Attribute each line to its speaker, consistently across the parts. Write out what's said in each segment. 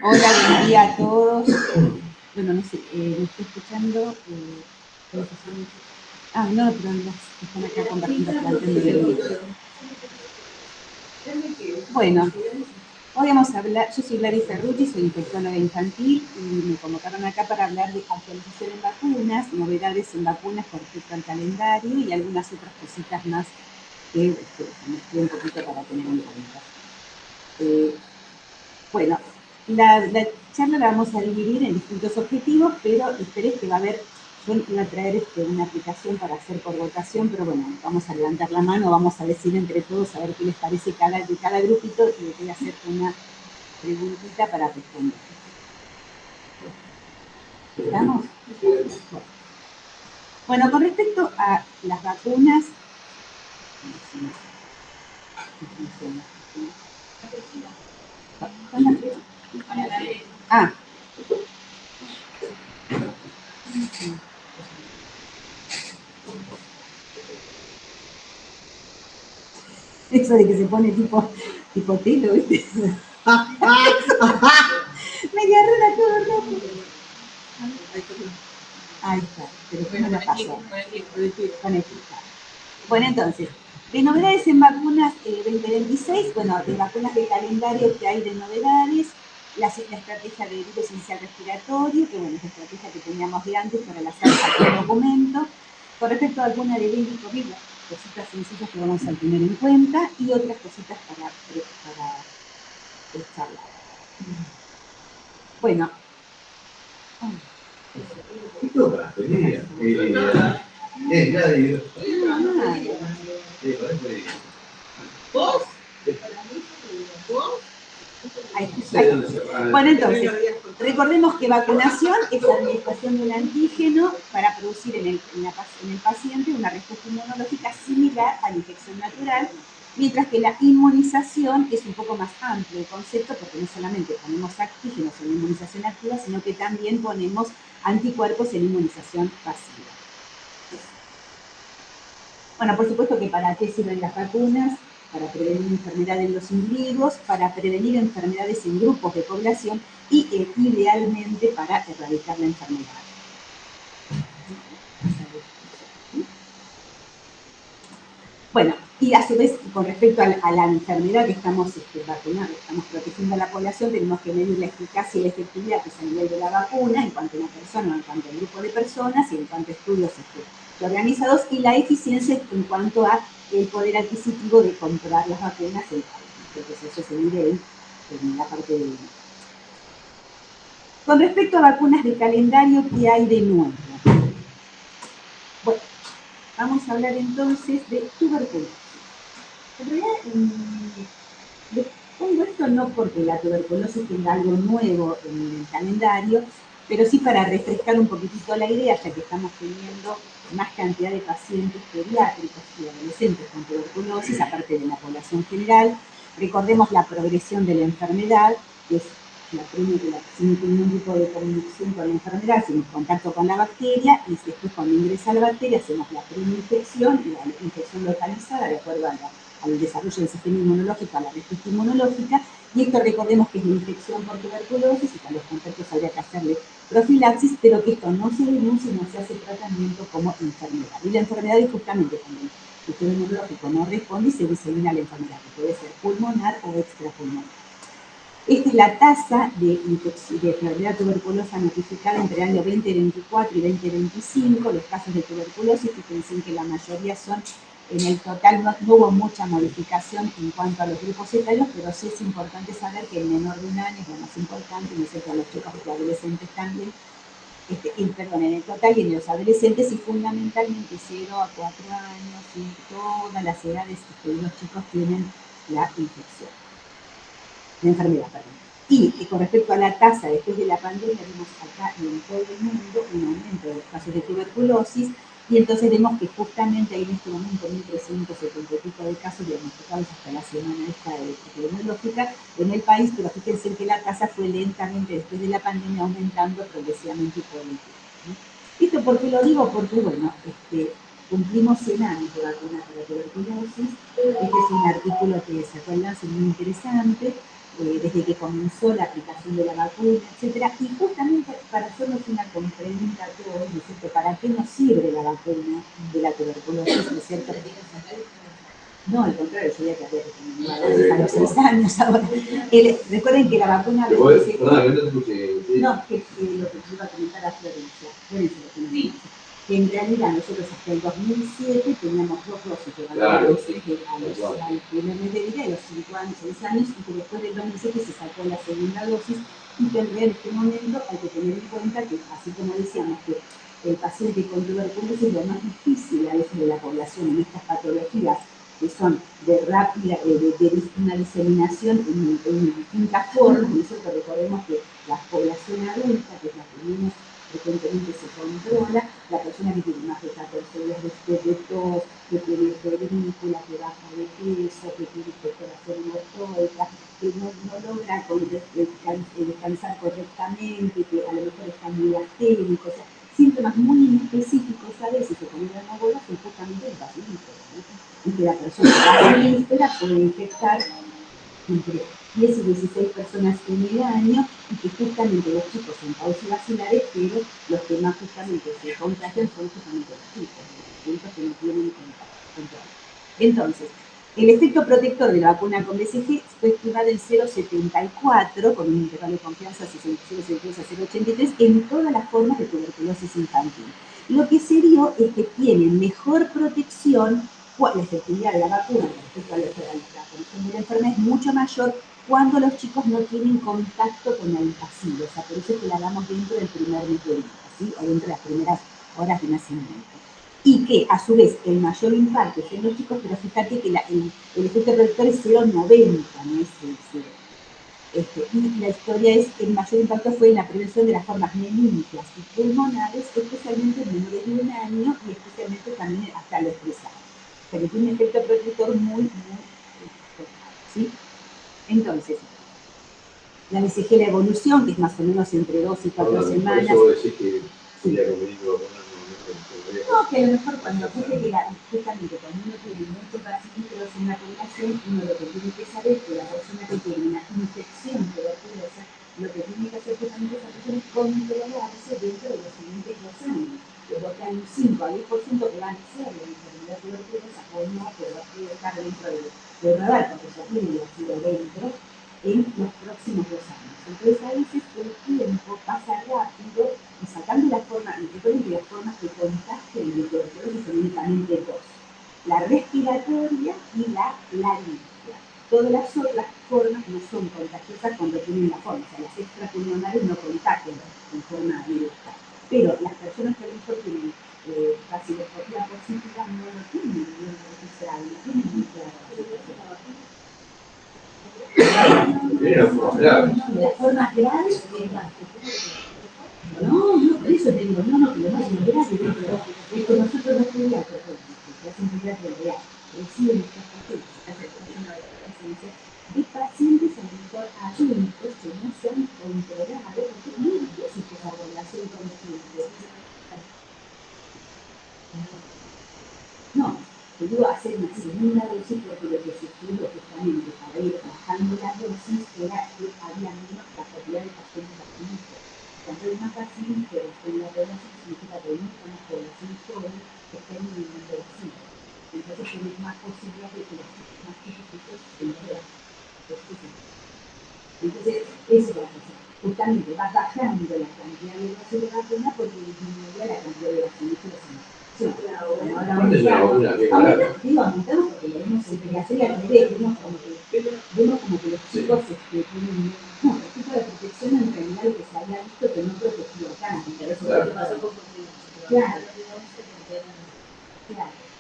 Speaker 1: Hola, buen día a todos. Bueno, no sé, me estoy escuchando. No, pero están acá compartiendo planteando. Bueno, hoy vamos a hablar, yo soy Gladys Ferrucci, soy infectóloga infantil y me convocaron acá para hablar de actualización en vacunas, novedades en vacunas con respecto al calendario y algunas otras cositas más que me estoy un poquito para tener en cuenta. Bueno, la charla la vamos a dividir en distintos objetivos, pero esperé que va a haber, yo iba a traer una aplicación para hacer por votación, pero bueno, vamos a levantar la mano, vamos a decir entre todos a ver qué les parece de cada grupito y les voy a hacer una preguntita para responder. ¿Estamos? Bueno, con respecto a las vacunas, eso de que se pone tipo telo, ¿viste? Me agarró la todo rojo. Ahí está, pero bueno, no pasó. Bueno, entonces, de novedades en vacunas 2026, bueno, de vacunas de calendario que hay de novedades, la estrategia de virus inicial respiratorio, que bueno, es la estrategia que teníamos de antes para la salsa del documento. Con respecto a alguna de dengue y COVID, cositas sencillas que vamos a tener en cuenta y otras cositas para charlar. Bueno. ¿Vos? Bueno, entonces, recordemos que vacunación es la administración de un antígeno para producir en el paciente una respuesta inmunológica similar a la infección natural, mientras que la inmunización es un poco más amplio el concepto, porque no solamente ponemos antígenos en la inmunización activa, sino que también ponemos anticuerpos en inmunización pasiva. Bueno, por supuesto que para qué sirven las vacunas, para prevenir enfermedades en los individuos, para prevenir enfermedades en grupos de población y idealmente para erradicar la enfermedad. Bueno, y a su vez, con respecto a la enfermedad que estamos vacunando, estamos protegiendo a la población, tenemos que medir la eficacia y la efectividad que es a nivel de la vacuna, en cuanto a una persona, en cuanto a un grupo de personas y en cuanto a estudios organizados, y la eficiencia en cuanto a el poder adquisitivo de comprar las vacunas en el país. Entonces eso se mide en la parte de... Con respecto a vacunas de calendario, ¿qué hay de nuevo? Bueno, vamos a hablar entonces de tuberculosis. En realidad, les pongo esto no porque la tuberculosis tenga algo nuevo en el calendario, pero sí para refrescar un poquitito la idea, ya que estamos teniendo más cantidad de pacientes pediátricos y adolescentes con tuberculosis, aparte de la población general. Recordemos la progresión de la enfermedad, que es la primera, sin ningún tipo de comunicación con la enfermedad, sin contacto con la bacteria, y después cuando ingresa la bacteria hacemos la primera infección y la infección localizada de acuerdo al desarrollo del sistema inmunológico, a la respuesta inmunológica, y esto recordemos que es la infección por tuberculosis y que a los contactos habría que hacerle profilaxis, pero que esto no se denuncia y no se hace tratamiento como enfermedad. Y la enfermedad es justamente cuando el sistema inmunológico no responde y se disemina la enfermedad, que puede ser pulmonar o extrapulmonar. Esta es la tasa de enfermedad tuberculosa notificada entre el año 2024 y 2025, los casos de tuberculosis, fíjense que la mayoría son, en el total no hubo mucha modificación en cuanto a los grupos etarios, pero sí es importante saber que el menor de un año es lo más importante, no sé, para los chicos y adolescentes también, en el total y en los adolescentes y fundamentalmente 0 a 4 años, y todas las edades que los chicos tienen la infección. La enfermedad, perdón. Y con respecto a la tasa después de la pandemia, vemos acá en todo el mundo un aumento de los casos de tuberculosis, y entonces vemos que justamente hay en este momento 1.370 y pico de casos diagnosticados hasta la semana esta epidemiológica en el país, pero fíjense que la tasa fue lentamente después de la pandemia aumentando progresivamente por el tiempo. ¿Esto por qué lo digo? Porque, bueno, cumplimos 100 años de vacuna para tuberculosis. Este es un artículo que sacó el Lancet muy interesante, desde que comenzó la aplicación de la vacuna, etcétera, y justamente para hacernos una pregunta a todos, ¿no es cierto? ¿Para qué nos sirve la vacuna de la tuberculosis, ¿no es cierto? No, al contrario, yo ya que había recomendado a los 6 años ahora. Recuerden que la vacuna... No, que lo que iba a comentar a Florencia, que en realidad nosotros hasta el 2007 teníamos 2 dosis de vacuna al primer mes de vida, a los 5 años, 6 años, y que después del 2007 se sacó la segunda dosis, y que en este momento hay que tener en cuenta que, así como decíamos, que el paciente con tuberculosis es lo más difícil a veces de la población en estas patologías que son de rápida, de una diseminación en distintas formas. Nosotros recordemos que la población adulta, que es la que menos frecuentemente se controla, la persona que tiene más de 14 días de tos, que tiene febrícula, que baja de peso, que tiene perforación hemorroica, que no logra descansar correctamente, que a lo mejor está muy asténico, o sea, síntomas muy específicos a veces que con una bola son justamente el paciente, ¿no? Y que la persona que la puede infectar entre 10 y 16 personas en el año, y que justamente los chicos son paucivacilares, pero los que más justamente se contagian son justamente los chicos, los adultos que no tienen control. Entonces, el efecto protector de la vacuna con BCG fue estimado en 0,74, con un intervalo de confianza 0,72 a 0,83, en todas las formas de tuberculosis infantil. Lo que se vio es que tiene mejor protección, la efectividad de la vacuna respecto a la aparición de la enfermedad es mucho mayor cuando los chicos no tienen contacto con el vacío, o sea, por eso es que la damos dentro del primer mes de vida, ¿sí? O dentro de las primeras horas de nacimiento. Y que, a su vez, el mayor impacto es en los chicos, pero fíjate que el efecto protector es 0,90, no es 0. Y la historia es que el mayor impacto fue en la prevención de las formas meningias y pulmonares, especialmente en menores de 1 año y especialmente también hasta los 3 años. Pero tiene un efecto protector muy importante, ¿sí? Entonces, la BCG, la evolución, que es más o menos entre 2 y 4 semanas. Por eso decís que sería convenido no, que a lo mejor cuando justamente cuando uno tiene muchos pacientes en la población, uno lo que tiene que saber es que la persona que tiene una infección tuberculosa, lo que tiene que hacer justamente esa persona es controlarse dentro de los siguientes 2 años. Porque hay un 5 a 10% que van a ser de enfermedad tuberculosa o no, pero va a estar dentro del radar, porque ya tiene el ácido dentro en los próximos 2 años. Entonces a veces el tiempo pasa rápido y sacando la forma, recuerden que las formas que contagian de tuberculosis son únicamente 2, la respiratoria y la laringia. Todas las otras formas no son contagiosas cuando tienen la forma, o sea, las extrapulmonares no contagian en forma directa, pero las personas que a lo mejor tienen baciloscopía positiva no lo tienen bien registrado, no tienen muy claro las formas graves. No, por eso te digo, no, pero no es muy grave, es que nosotros los pediatras, que hacen pediatría real, reciben estas pacientes de pacientes a lo mejor adultos que no se han controlado, porque es muy difícil que esa relación consciente. No, te digo hacer una segunda dosis porque lo que se estudió justamente para ir bajando la dosis era que había menos capacidad de pacientes vacunados. Cuando hay más pacientes en la población, significa que hay mucha más población joven que está en el mundo vacío. Entonces tienes más posibilidades de que los más chiquitos se mueran. Entonces, eso va a pasar. Justamente va bajando la cantidad de dosis de vacuna porque disminuye la cantidad de vacunas que se hacen. Aumentamos porque lo vemos en pediatría al revés, vemos como que los chicos tienen el tipo de protección en realidad lo que se había visto que no protegió acá. Claro.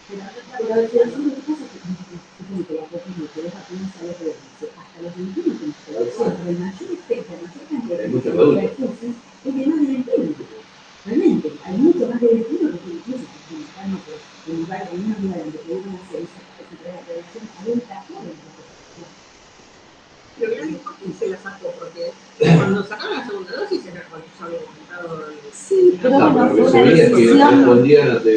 Speaker 1: Pero lo que pasa es que la protección que los vacunas a los bebés hasta los 21 que nos protección, pero el mayor efecto, la mayor cantidad de protección es de más de 21. Realmente, hay mucho más de 21 que incluso que están en lugares en unos lugares donde pudieron hacer esa prevención adulta joven.
Speaker 2: Pero mirá por qué se la sacó, porque cuando sacaron la segunda dosis era cuando ya había aumentado el...
Speaker 1: Sí, pero bueno, fue una decisión.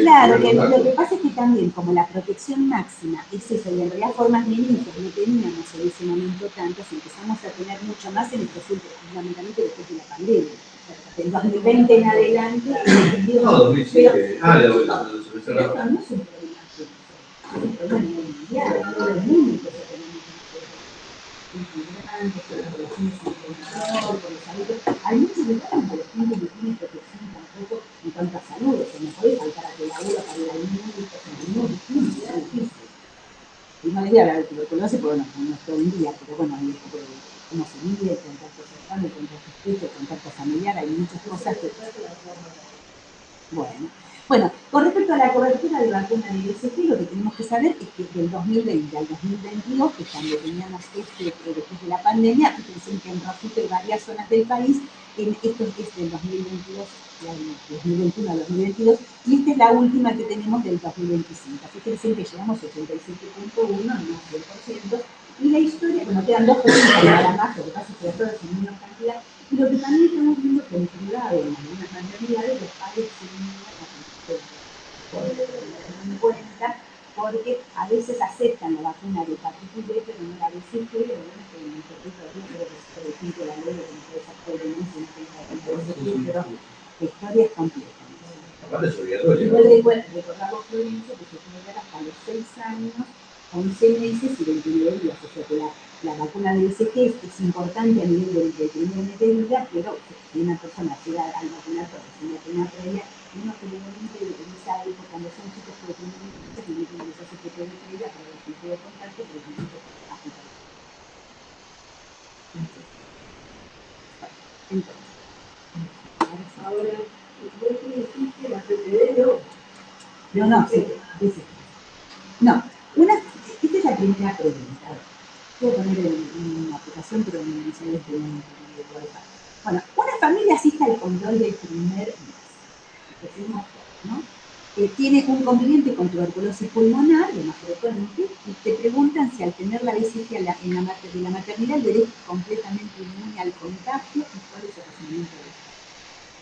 Speaker 1: Claro, que lo que pasa es que también, como la protección máxima es eso, y en realidad formas meningias no teníamos en ese momento tantas, empezamos a tener mucho más en estos últimos, fundamentalmente después de la pandemia. Del 2020 en adelante,
Speaker 3: no, 2007.
Speaker 1: pero esto no es un problema que es un problema mundial, todo el mundo empezó a tener mucho más inmigrantes, por las relaciones sin control, por los hábitos. Hay muchos lugares donde la gente no tiene protección tampoco en cuanto a salud, o sea, no puede faltar a tu laburo para ir al médico, o sea, es muy difícil. Y no les voy a hablar de tuberculosis porque no es todo un día, pero bueno, hay cómo se mide, el contacto cercano, el contacto estrecho, el contacto familiar, hay muchas cosas que... Bueno, con respecto a la cobertura de vacuna de BCG, lo que tenemos que saber es que del 2020 al 2022, que cuando teníamos después de la pandemia, fíjense que en rojito en varias zonas del país, esto es del 2022, 2021 al 2022, y esta es la última que tenemos del 2025. Fíjense que llegamos a 87.1, no 100%, y la historia, bueno, quedan dos preguntas nada más, lo que pasa es que todas son menos cantidad, y lo que también estamos viendo que en privado, en algunas maternidades, los padres se niegan a tenerlo en cuenta, porque a veces aceptan la vacuna de hepatitis B, pero no la BCG, pero bueno, que en el proyecto de ley creo que es, por ejemplo, la ley de que no puede ser coherencia, no tiene la BCG, pero la historia es compleja.
Speaker 3: Aparte es obligatorio.
Speaker 1: Recordamos, Florencia, que se puede dar hasta los 6 años, 11 meses y 29 días, o sea que la vacuna de BCG es importante a nivel del primer mes de vida, pero si una persona llega al vacunatorio sin una pena previa, uno generalmente en esa época, cuando son chicos por el primer mes de vida, tiene que empezar su PPV previa para ver si puede contacto, pero el niño agita. Entonces, ahora, ¿vos qué dijiste la PPV? No, sí, dice. No, esta es la primera pregunta. Voy a poner en la aplicación, pero en el mensaje de Wi-Fi. Bueno, una familia asiste al control del primer mes, ¿no? Tiene un conviviente con tuberculosis pulmonar, lo más frecuente, y te preguntan si al tener la BCG de la maternidad eres completamente inmune al contagio y cuál es el razonamiento de esto.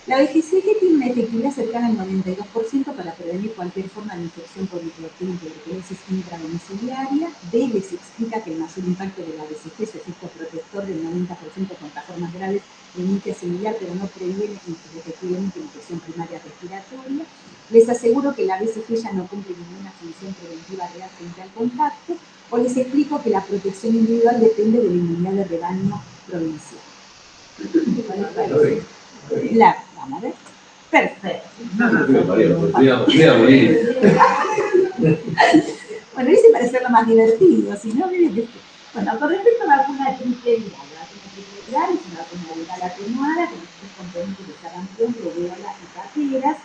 Speaker 1: La BCG tiene una efectividad cercana al 92% para prevenir cualquier forma de infección por microorquina en tuberculosis intradomiciliaria. B les explica que el mayor impacto de la BCG es su efecto protector del 90% contra formas graves de inicia similar, pero no previene efectivamente infección primaria respiratoria. Les aseguro que la BCG ya no cumple ninguna función preventiva real frente al contacto, o les explico que la protección individual depende de la inmunidad de rebaño provincial. Vamos a ver. Perfecto. Bueno, ese parece lo más divertido, si no, miren. Bueno, con respecto a la vacuna triple viral, la vacuna triple viral es una vacuna viral atenuada con tres componentes de sarampión, rubiola y paperas.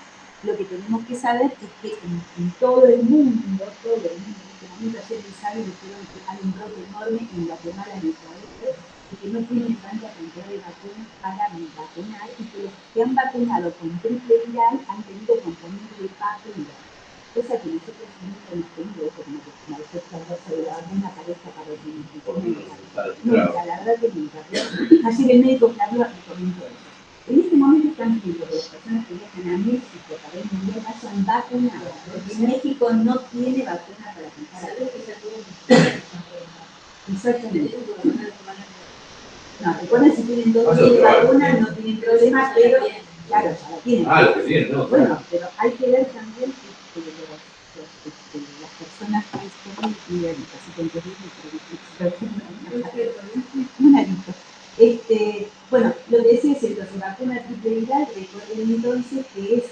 Speaker 1: Lo que tenemos que saber es que en todo el mundo, en este momento, ayer el sábado dijeron que hay un brote enorme en Guatemala, en Ecuador, y que no tienen tanta cantidad de vacunas para vacunar, y que los que han vacunado con triple viral han tenido componentes de pape viral. Cosa que nosotros nunca hemos tenido, eso como que como efecto adverso de la vacuna aparezca para el beneficio. Nunca, la verdad que nunca. Ayer el médico Flavio comentó eso. En este momento están pidiendo que las personas que viajan a México para el mundial vayan vacunadas, porque México no tiene vacuna para aplicar a exactamente. No, recuerden si tienen dosis de vacuna, no tienen problema, pero claro, ya la tienen.
Speaker 3: Lo que tienen, ¿no?
Speaker 1: Bueno, pero hay que ver también las personas que están individualistas, así que entonces un arito. Bueno, lo que decía es entonces, vacuna triple viral, recuerden entonces que es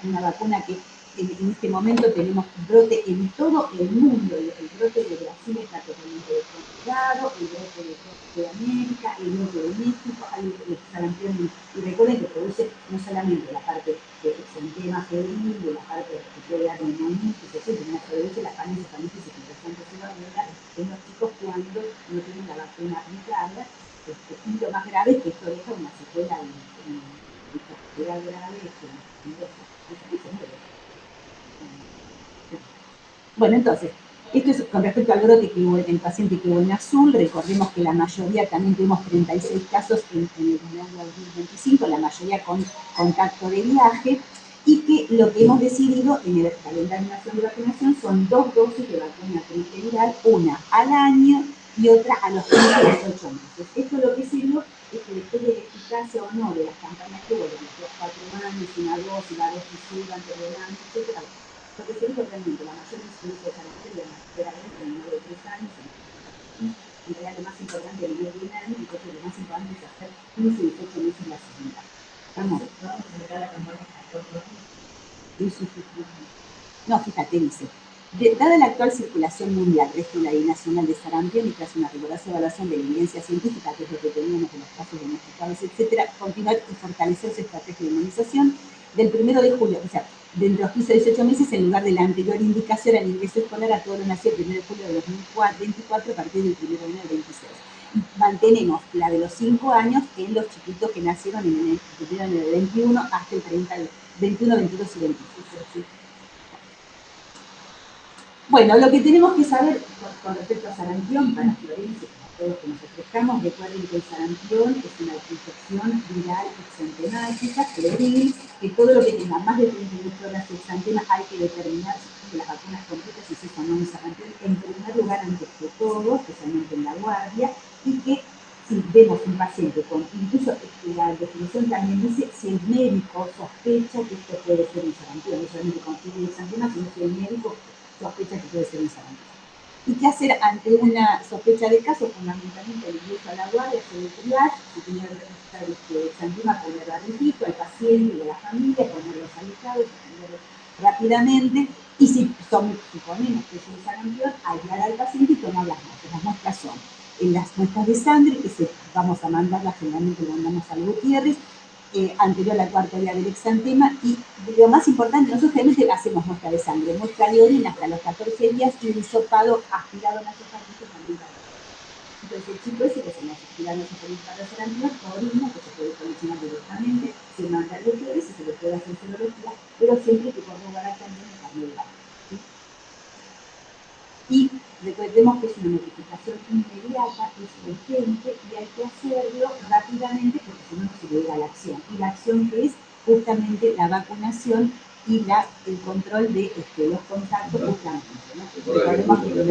Speaker 1: una vacuna que en este momento tenemos brote en todo el mundo. El brote de Brasil está totalmente descontrolado, el brote de América, el brote de México, hay el sarampión, y recuerden que produce no solamente la parte de exantema febril, de la parte que puede dar neumonitis, etcétera, produce la panisofanitis bastante severa en los chicos cuando no tienen la vacuna aplicada. Y lo más grave es que esto deja una secuela en discapacidad grave en 2 años. Bueno, entonces, Esto es con respecto al brote que hubo en el paciente que hubo en azul. Recordemos que la mayoría, también tuvimos 36 casos en el año 2025, la mayoría con contacto de viaje, y que lo que hemos decidido en el calendario nacional de vacunación son 2 dosis de vacuna triple, una al año y otra a los 18 meses. Esto lo que sirvió es que después de la eficacia o no de las campañas que hubo de los 4 años, una dosis, la dosis sirva, antes del año, etc., lo que se dijo realmente, la mayor incidencia de sanitaria de la primera vez en menor de 3 años, en realidad lo más importante es el menor de un año, entonces lo más importante es hacer 15 y 18 meses la segunda. Vamos a ver. La campaña no, fíjate, dice, dada la actual circulación mundial, regional y nacional de sarampión y tras una rigurosa evaluación de la evidencia científica, que es lo que teníamos en los casos diagnosticados, etcétera, continuar y fortalecer su estrategia de inmunización del 1 de julio, o sea, de entre los 15 y 18 meses, en lugar de la anterior indicación al ingreso escolar a todos los nacidos el 1 de julio de 2024 a partir del 1 de enero del 26. Y mantenemos la de los 5 años en los chiquitos que nacieron en el 21 hasta el 30, 21, 22 y 23. ¿Sí? Bueno, lo que tenemos que saber con respecto a sarampión, para Florencia, para todos los que nos ofrezcamos, recuerden que el sarampión es una infección viral exantemática, febril, que todo lo que tenga más de 38 horas de exantema hay que determinar de las vacunas completas si es o no un sarampión, en primer lugar antes que todo, especialmente en la guardia, y que si vemos un paciente con, incluso la definición también dice, si el médico sospecha que esto puede ser un sarampión, no solamente confiere el exantema, sino si el médico sospecha que puede ser un sarampión. ¿Y qué hacer ante una sospecha de caso? Fundamentalmente el ingreso a la guardia, hacer el triage, si tiene que registrar exantema, poner al registro, al paciente y a la familia, ponerlos alejados, atenderlos rápidamente, y si suponemos que es un sarampión, aislar al paciente y tomar las muestras. Las muestras son en las muestras de sangre, que vamos a mandarlas, generalmente lo mandamos al Gutiérrez, anterior al cuarto día del exantema, y lo más importante, nosotros realmente hacemos muestra de sangre, muestra de orina hasta los 14 días y un hisopado aspirado nasofaríngeo también para el. Entonces el chico ese que se nos aspira nasofaríngeo para hacer anterior, orina, que se puede coleccionar directamente, se manda al Gutiérrez y se le puede hacer serología, pero siempre que corroborar también el carnet de vacunación. Y recordemos que es una notificación inmediata, es urgente y hay que hacerlo rápidamente porque si no, no se llega a la acción. Y la acción que es justamente la vacunación y el control de los contactos justamente, ¿no? Recordemos que del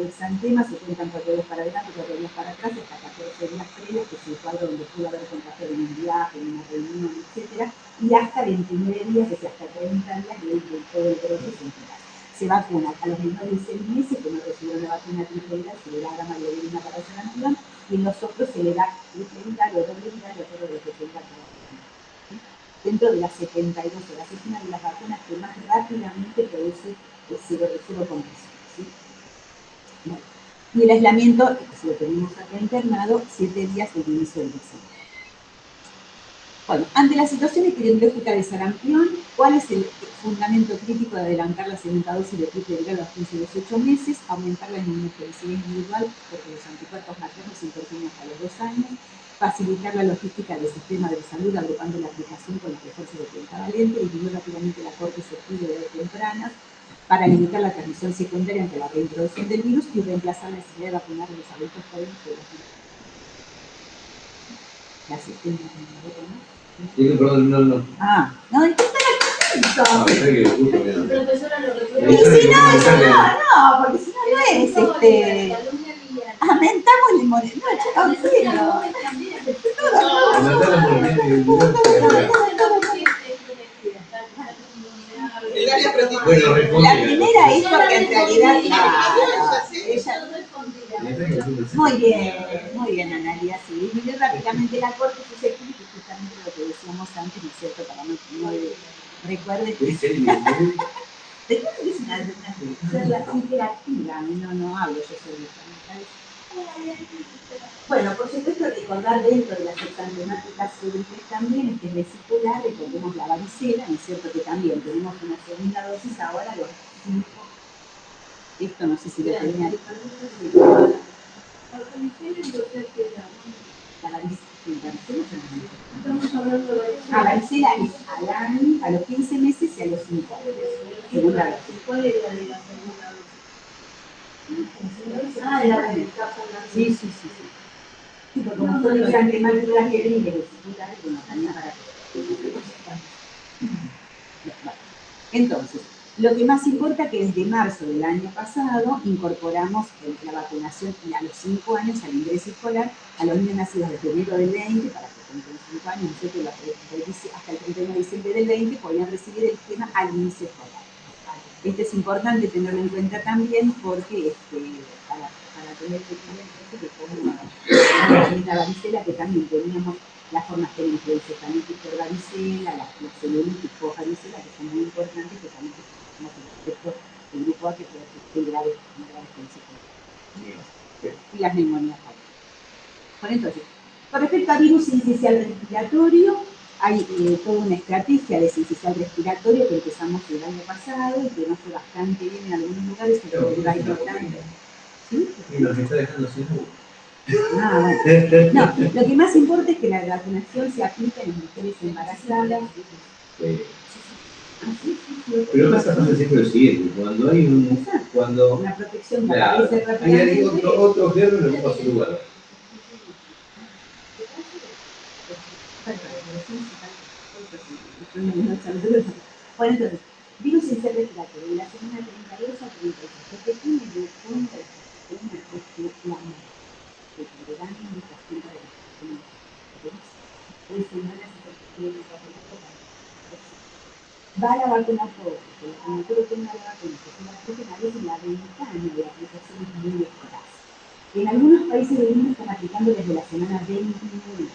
Speaker 1: exantema se cuentan 4 días para adelante, 4 días para atrás, hasta 14 días previos, que es el cuadro donde pudo haber contacto en un viaje, en una reunión, etc. Y hasta 29 días, es hasta 30 días de todo el proceso en general. Se vacuna a los menores de 6 meses que no recibieron la vacuna triple viral, se le da gamma globulina para el sarampión, y en los otros se le da triple viral o doble viral o todo lo que tenga para vacunar. ¿Sí? Dentro de las 72 horas, es una de las vacunas que más rápidamente produce serocompresión. ¿Sí? Bueno. Y el aislamiento, si lo tenemos acá internado, 7 días del inicio del examen. Bueno, ante la situación epidemiológica de sarampión, ¿cuál es el fundamento crítico de adelantar la segunda dosis de triple viral a los 15 y 18 meses? Aumentar la inmunogenicidad individual, porque los anticuerpos maternos se intervienen hasta los 2 años, facilitar la logística del sistema de salud, agrupando la aplicación con el refuerzo de pentavalente, disminuir rápidamente la corte efectiva de edad tempranas, para limitar la transmisión secundaria ante la reintroducción del virus y reemplazar la necesidad de vacunar a los adultos jóvenes de los niños. Gracias.
Speaker 3: Sí, perdón, no.
Speaker 1: Ah, no, ¿qué están haciendo?
Speaker 2: Profesora, lo que
Speaker 1: Y si no, porque si no es aumentamos el monedero. No, chicos, la primera es porque en realidad muy bien, Analia, sí, disminuyó rápidamente la corte susceptible, que justamente lo que decíamos antes, ¿no es cierto? Para no recuerde que es una interactiva, no hablo, yo soy de. Bueno, por supuesto, recordar dentro de las exantemáticas febriles también, que es vesicular, recordemos la varicela, ¿no es cierto? Que también tenemos una segunda dosis ahora, los 5. Esto no sé si lo tenía. La varicela es al año, a los 15 meses y a los 5 años. Segunda dosis. ¿Cuál es la de la segunda dosis?
Speaker 2: Ah, la de
Speaker 1: Sí, sí, sí, sí. Sí, porque como son durante más duras que brilles, bueno, también para entonces, lo que más importa es que desde marzo del año pasado incorporamos la vacunación a los 5 años al ingreso escolar a los niños nacidos desde enero del 20, para que cumplen 5 años, no sé que hasta el 31 de diciembre del 20 podían recibir el esquema al inicio escolar. Este es importante tenerlo en cuenta también porque para tener que tener en cuenta que como la varicela, que también teníamos las formas de encefalitis por varicela, la celulitis por varicela, que son muy importantes, que también tenemos el efecto del grupo A que puede ser grave consecuencias. Y las neumonías. Bueno, entonces, con respecto a virus sincicial respiratorio, hay toda una estrategia de sincicial respiratorio que empezamos el año pasado y que nos fue bastante bien en algunos lugares, pero hay bastante. ¿Sí?
Speaker 3: Y nos está dejando sin luz.
Speaker 1: Ah, bueno. No, lo que más importa es que la vacunación se aplica en las mujeres embarazadas.
Speaker 3: Pero pasa siempre lo siguiente, cuando hay
Speaker 1: una protección que aparece rápidamente.
Speaker 3: Hay otro germen en el mismo lugar.
Speaker 1: Bueno, entonces, virus sincicial respiratorio de la semana 32 a 36. Lo que tiene de cuenta es que la va a la vacuna todo, porque cuando tú lo tengas la vacuna, que son las regionales, la ventana de aplicación es muy escasa. En algunos países del mundo están aplicando desde la semana 29,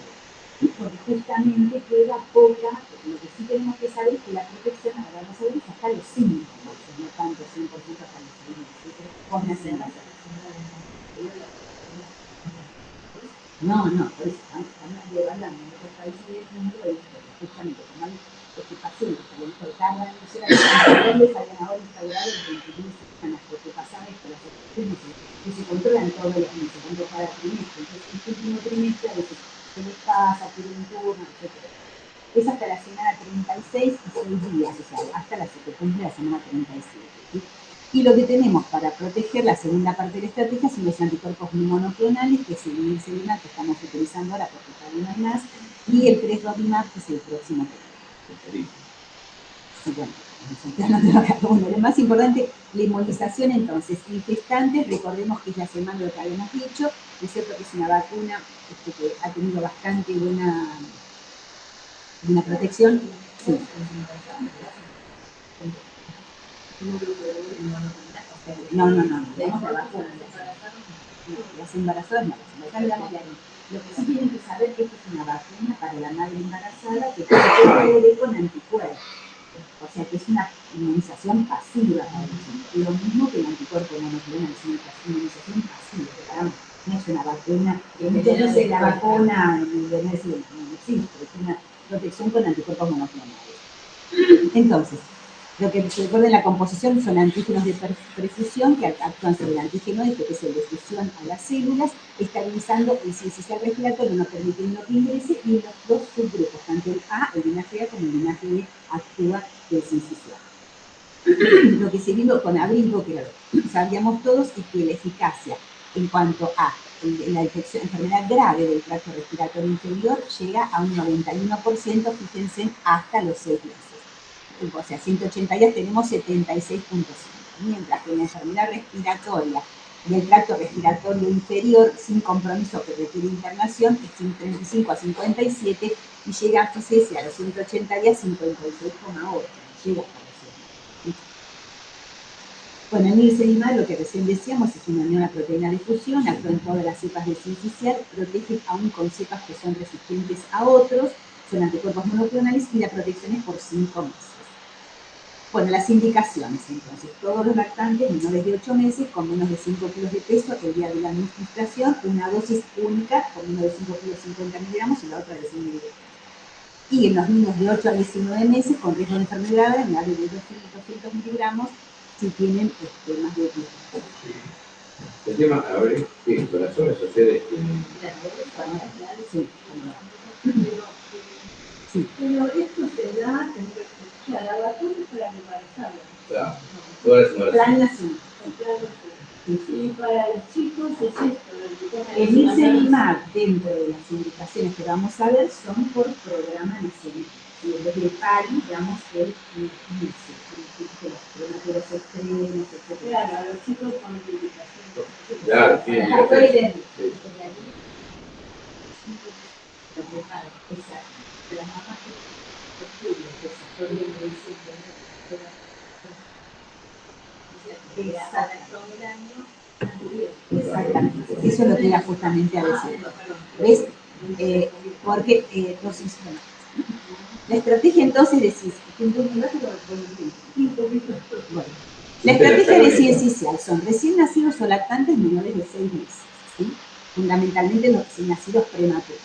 Speaker 1: porque justamente queda poca, lo que sí tenemos que saber es que la protección, ahora vamos a ver, es hasta los 5 meses, no tanto 100% hasta los 6 meses, con la semana. No, por eso estamos evaluando en otros países del mundo, justamente como hay pacientes que a lo mejor tardan en ser les hayan ahora instaurado los 21 semanas, porque pasaba esto, las operaciones que se controlan todos los meses, se controlan cada trimestre, entonces este último trimestre a veces se les pasa, piden turno, etc. Es hasta la semana 36 y 6 días, o sea, hasta la que cumple la semana 37. ¿Sí? Y lo que tenemos para proteger la segunda parte de la estrategia son los anticuerpos monoclonales, que es el nirsevimab que estamos utilizando ahora porque todavía no hay más, y el cresrovimab, que es el próximo que sí, bueno, lo más importante, la inmunización entonces, en gestantes, recordemos que es la semana lo que habíamos dicho, es cierto que es una vacuna que ha tenido bastante buena protección. Sí. No, tenemos la vacuna. Las embarazadas no, lo que sí tienen que saber es que es una vacuna para la madre embarazada que puede con anticuerpos. O sea que es una inmunización pasiva para el niño. Lo mismo que el anticuerpo monoclonal, es una inmunización pasiva. No es una vacuna, muchas veces la vacuna no existe, es una protección con anticuerpos monoclonales. Entonces, lo que se recuerda en la composición son antígenos de perfusión que actúan sobre el antígeno este, que es el de fusión a las células, estabilizando el sincicial respiratorio, no permitiendo que ingrese, y los dos subgrupos, tanto el A, el linaje A, como el linaje B, actúa del sincicial. Lo que se vio con abrigo, que sabíamos todos, es que la eficacia en cuanto a la enfermedad grave del tracto respiratorio inferior llega a un 91%, fíjense, hasta los 6 meses. O sea, 180 días tenemos 76.5, mientras que en la enfermedad respiratoria del tracto respiratorio inferior, sin compromiso que requiere internación, es 35 a 57 y llega, fíjese, a los 180 días 56,8, llega hasta los 100. Bueno, el nirsevimab, lo que recién decíamos, es una neonaproteína de fusión, actúa en todas las cepas de sincicial, protege aún con cepas que son resistentes a otros, son anticuerpos monoclonales y la protección es por 5 meses. Bueno, las indicaciones, entonces, todos los lactantes menores de 8 meses con menos de 5 kilos de peso el día de la administración, una dosis única con menos de 5 kilos 50 miligramos y la otra de 100 miligramos. Y en los niños de 8 a 19 meses con riesgo de enfermedad, en la de 200 miligramos, si tienen más de 10 años.
Speaker 3: El tema, a ver, ¿qué corazón sucede?
Speaker 1: Sí.
Speaker 2: Pero esto se da, o sea, la vacuna es para embarazada.
Speaker 3: Claro, todas las embarazadas.
Speaker 1: Plan nacional. Sí.
Speaker 2: Y para los chicos es esto.
Speaker 1: El Nisemimab, dentro de las indicaciones que vamos a ver, son por programa nacional. Y en vez de PARI, damos el NICE, de los prematuros extremos, etc.
Speaker 2: Claro, a los chicos con indicaciones.
Speaker 3: Claro, sí. Sí.
Speaker 1: Exacto. Las mamás que estudian, desarrollan el exactamente. Eso es lo que era justamente a decir. ¿Ves? Porque entonces, bueno, la estrategia entonces de la estrategia de ciencial son recién nacidos o lactantes menores de 6 meses, ¿sí? Fundamentalmente los recién nacidos prematuros.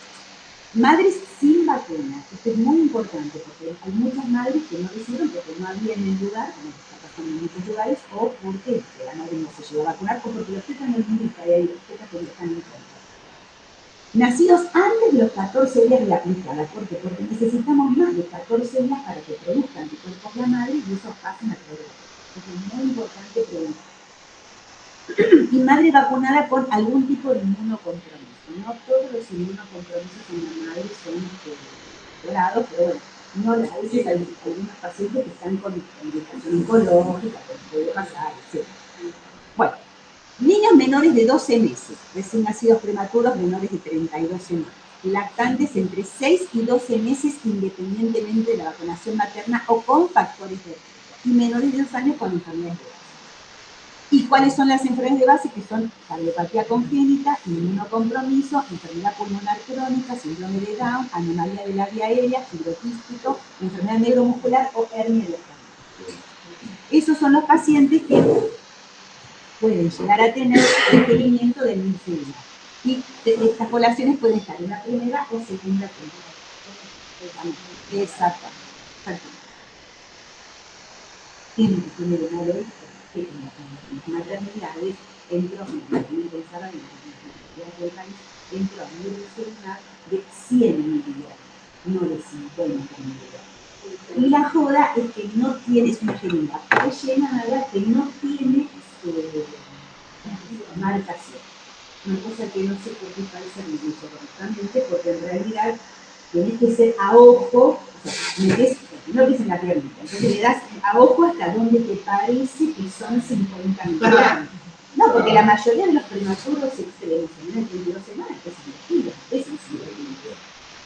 Speaker 1: Madres sin vacuna, esto es muy importante porque hay muchas madres que no recibieron porque no había en el lugar, como está pasando en muchos lugares, o porque la madre no se llegó a vacunar, o porque los tetas no les indica, y hay los tetas que están en contra. Nacidos antes de los 14 días de la aplicada, ¿por qué? Porque necesitamos más de 14 días para que produzcan anticuerpos la madre y eso pasa en la programa. Es muy importante preguntar. Y madre vacunada con algún tipo de inmunocompromiso. No todos los inmunocompromisos en la madre son dorados, pero bueno, no, a veces hay algunos pacientes que están con indicación oncológica, pues puede pasar, etc. Bueno, niños menores de 12 meses, recién nacidos prematuros menores de 32 semanas, lactantes entre 6 y 12 meses independientemente de la vacunación materna o con factores de riesgo, y menores de 2 años con enfermedades de base. ¿Y cuáles son las enfermedades de base? Que son cardiopatía congénita, inmunocompromiso, enfermedad pulmonar crónica, síndrome de Down, anomalía de la vía aérea, fibroquístico, enfermedad neuromuscular o hernia de diafragma. Esos son los pacientes que pueden llegar a tener requerimiento del Nisemimab. Y estas poblaciones pueden estar en la primera o segunda temporada. Exactamente. Perfecto. Tienen que tener una ley que en las maternidades entro a pensar en las del país, entro a un Nisemimab de 100 miligramos, no de 50 miligramos. Y la joda es que no tiene, es una jeringa rellenada que no tiene marcación. Una cosa que no sé por qué parece ridículo correctamente, porque en realidad tenés que ser a ojo, o sea, metés, no que es en la piernita, entonces le das a ojo hasta donde te parece que son 50 miligramos. No, porque la mayoría de los prematuros extremos, en 22 semanas, pesan 2 kilos, pesan 50 miligramos.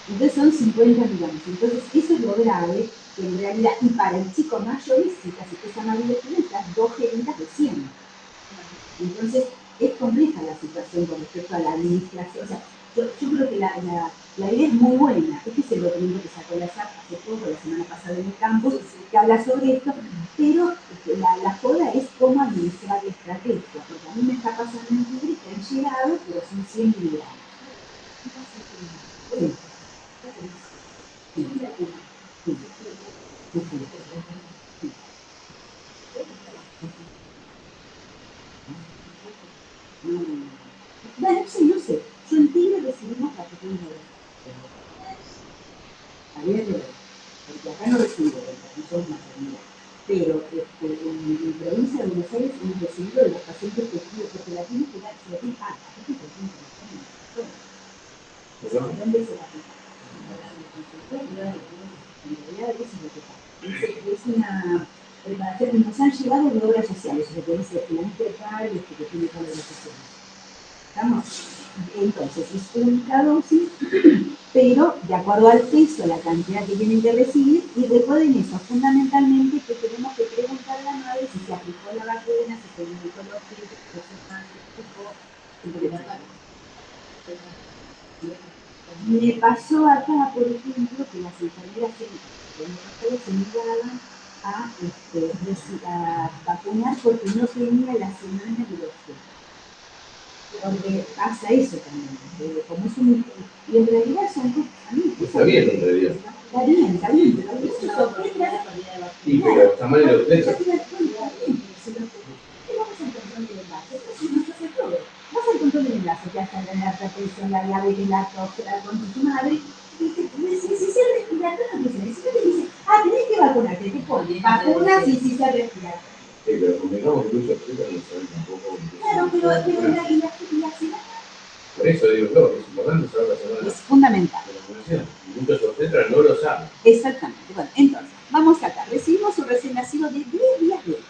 Speaker 1: Entonces son 50 miligramos. Entonces eso es lo grave, que en realidad, y para el chico mayorista, si pesa más de 2 kilos, necesitas 2 jeringas de 100. Entonces es compleja la situación con respecto a la administración. O sea, yo creo que la idea es muy buena. Este es el documento que sacó la SAP hace poco, la semana pasada en el campus, que habla sobre esto, pero la joda es cómo administrar la estrategia, porque a mí me está pasando en Tigre que han llegado, pero son 100 miligramos. Sí. Sí. Sí. Sí. Bueno, sí, no sé. Yo en Tigre recibimos la pequeña dosis. Había que ver, porque acá no recibo, no somos maternidad. Pero en provincia de Buenos Aires hemos recibido de los pacientes que escriben, porque la tienen que dar, se la tienen, aquí te tienen que dar. ¿Dónde se la aplica? En realidad eso es lo que pasa. Es una preparación que nos han llegado de obras sociales, o sea, que dice finalmente de padres que tiene todas las sociales. ¿Estamos? Entonces, es única dosis, pero de acuerdo al peso, la cantidad que tienen que recibir, y recuerden eso, fundamentalmente que tenemos que preguntar a la madre si se aplicó la vacuna, si se indicó los que me pasó acá, por ejemplo, que las enfermeras se negaban a vacunar porque no tenía la semana de los fetos. Porque pasa eso también, como es un... Y en realidad son cosas...
Speaker 3: Está bien, en realidad.
Speaker 1: Está bien, pero a mí me sorprende...
Speaker 3: Sí, pero está mal el objeto.
Speaker 1: ¿Qué vamos al control del embarazo? Eso nos hace todo. Vas al control del embarazo, que hasta la hipertensión, la diabetes, la tos, con tu madre, y si se respiratoria, no te dice, tenés que vacunarte, te pones vacunas y si se respiratoria.
Speaker 3: Sí, pero convengamos que muchos objetos no saben tampoco
Speaker 1: Claro, pero la semana
Speaker 3: Por eso digo yo, es importante saber la semana
Speaker 1: es fundamental.
Speaker 3: de la vacunación. Y muchos obstetras no lo saben.
Speaker 1: Exactamente. Bueno, entonces, vamos acá. Recibimos un recién nacido de 10 días de vida.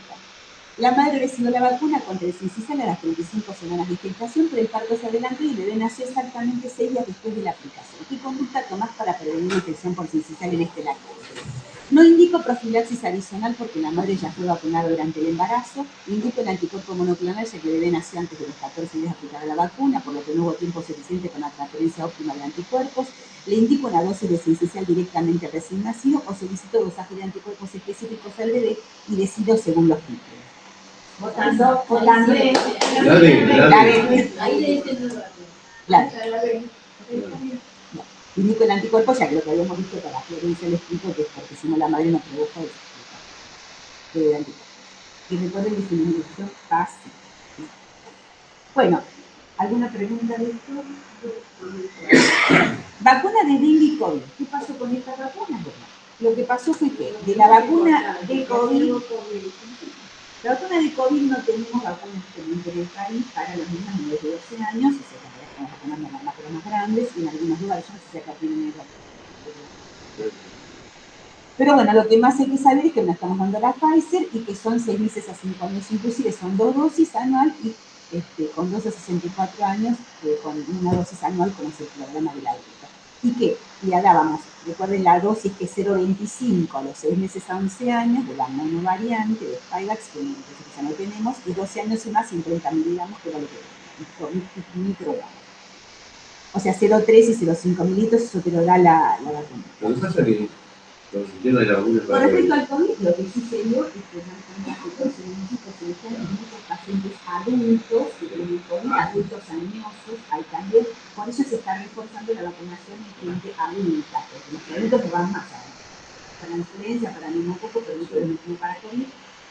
Speaker 1: La madre recibió la vacuna contra el sincicial a las 35 semanas de gestación, pero el parto se adelantó y el bebé nació exactamente 6 días después de la aplicación. ¿Qué conducta tomás para prevenir la infección por sincicial en este lactante? No indico profilaxis adicional porque la madre ya fue vacunada durante el embarazo. Indico el anticuerpo monoclonal ya que el bebé nació antes de los 14 días de aplicar la vacuna, por lo que no hubo tiempo suficiente con la transferencia óptima de anticuerpos. Le indico una dosis de sincicial directamente al recién nacido o solicito dosaje de anticuerpos específicos al bebé y decido según los títulos.
Speaker 4: Votando. Ahí le dicen
Speaker 1: Claro. Indico el anticuerpo, ya que lo que habíamos visto para Florencia le explico que es porque si no la madre no produjo el anticuerpo. Y recuerden que es una inyección fácil. Bueno, ¿alguna pregunta de esto? Vacuna de dengue y COVID. ¿Qué pasó con esta vacuna? Bueno, lo que pasó fue que de la vacuna de COVID, la vacuna de COVID no tenemos vacunas disponibles en el país para los niños menores de 12 años, o sea, que estamos vacunando a las más grandes, y en algunos lugares, yo no sé si acá tienen el pero bueno, lo que más hay que saber es que nos estamos dando la Pfizer y que son 6 meses a 5 años, inclusive son 2 dosis anual y con 12 a 64 años con una dosis anual como es el programa de la gripe. Y que le dábamos, recuerden la dosis que es 0,25 a los 6 meses a 11 años de la monovariante de Spikevax, que ya no tenemos, y 12 años y más 50 miligramos, que era lo que microgramos. O sea, 0,3 y 0,5 mililitros, eso te lo da la vacuna.
Speaker 3: Lo que pasa es que con el tema de la vacuna
Speaker 1: Con respecto al COVID, lo que sí se dio es que ya en muchos pacientes adultos que tienen COVID, adultos añosos, hay también, por eso se está reforzando la vacunación en gente adulta, porque los adultos no van más para influenza, para neumococo, pero no para COVID,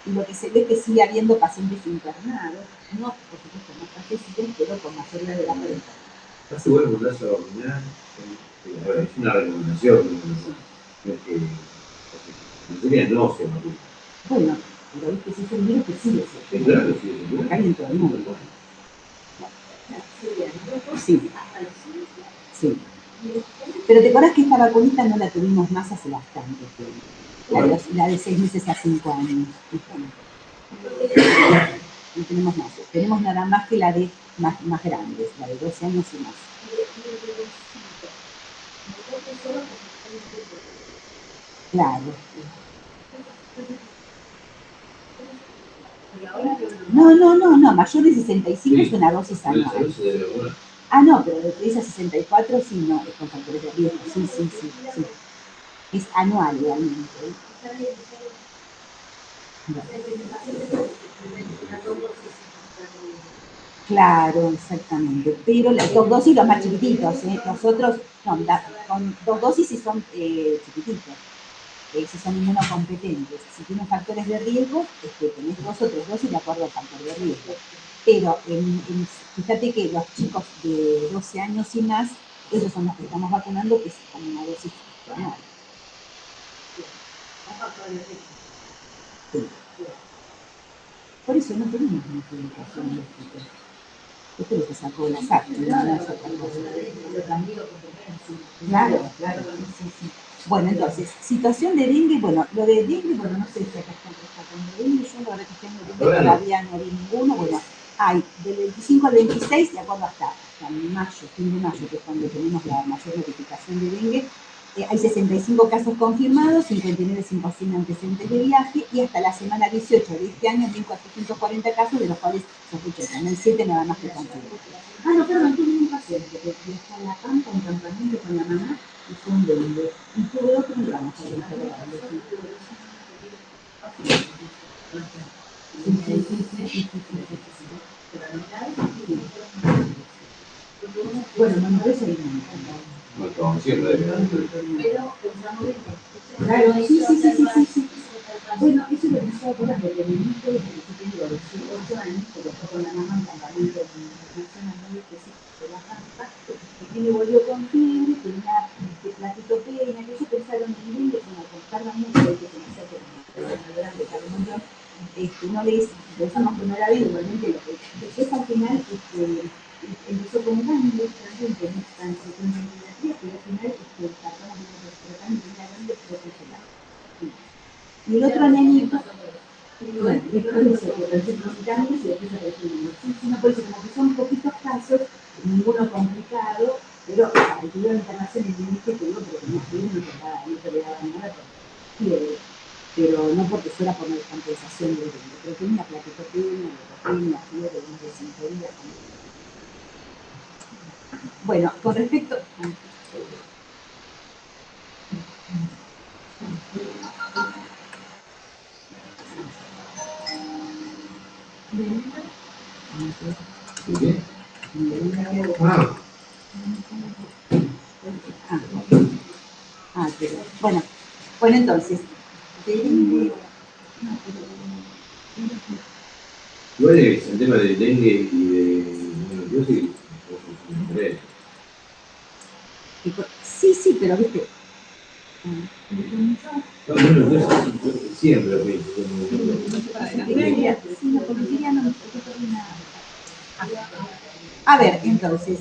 Speaker 1: y lo que se ve es que sigue habiendo pacientes internados, no por supuesto más fallecidos, pero con mayor gravedad para enfermedad.
Speaker 3: hace bueno mandarse a vacunar, es una recomendación, no es que no sería no se vacuna.
Speaker 1: Bueno, pero viste, si es el virus que sigue
Speaker 3: Sí,
Speaker 1: siendo.
Speaker 3: claro, sí,
Speaker 1: Acá hay en todo el mundo. Sí, sí. Pero te acuerdas que esta vacunita no la tuvimos más hace bastante tiempo. La de 6 meses a 5 años. No tenemos más. Tenemos nada más que la de más grandes, la de 12 años y más. Claro. No, mayor de 65 es una dosis anual. Ah, no, pero de 3 a 64 sí, no, es con factores de riesgo, sí. Es anual realmente. Claro, exactamente. Pero las 2 dosis los más chiquititos, los otros, no, con 2 dosis sí son chiquititos. Si son inmunocompetentes. Si tienen factores de riesgo, tenés 2 o 3 dosis de acuerdo al factor de riesgo. Pero fíjate que los chicos de 12 años y más, esos son los que estamos vacunando, que es con una dosis anual. Sí. Por eso no tenemos una publicación de esto. Esto es lo que sacó la SAC, no es otra cosa. Claro, sí. Bueno, entonces, situación de dengue, bueno, lo de dengue, bueno, no sé si acá están rescatando dengue, yo la verdad que tengo dengue todavía no vi ninguno, bueno, hay del 25 al 26, de acuerdo hasta mayo, fin de mayo, que es cuando tenemos la mayor notificación de dengue, hay 65 casos confirmados, 59 sin antecedentes de viaje, y hasta la semana 18 de este año, 1.440 casos, de los cuales sospechosos, no hay 7 nada más que confirmados. Ah, no, perdón, tuve un paciente que está en la campa, en campamento con la mamá, y fue un dengue. Y tuve otro y vamos a interrogarlo. Bueno, no me seguimiento.
Speaker 3: No estamos haciendo de
Speaker 1: Claro, sí. Bueno, eso lo hizo ahora de Benedito desde que tengo 18 años, porque fue con la mamá en campamento internacional muy específico de la Pampa, que me volvió con fiebre, tenía platitopenia, que ellos pensaron en dengue, como tarda mucho, que se me hace que es grande, cada montón, no les pensamos que no era bien, igualmente lo que después al final empezó como cáncer, también que no están tratando de pediatría, pero al final tratamos de tratamiento de la grande fue congelado. Y el otro nenito, bueno, después de eso, que recién los cambios y después apareció el niño. Sí, no, por eso, como que son poquitos casos, ninguno complicado, pero al que iba a internación en el que digo, pero no toleraba nada por fiebre, pero no porque fuera por la descompensación del dengue, pero tenía plaquetopenia, leucopenia, fiebre, más de 5 días. Bueno, con respecto...
Speaker 3: ¿Qué? Ah. Bueno, entonces, igual es el tema del dengue y de mononucleosis,
Speaker 1: sí, pero viste.
Speaker 3: No, siempre lo pienso.
Speaker 1: A ver, entonces.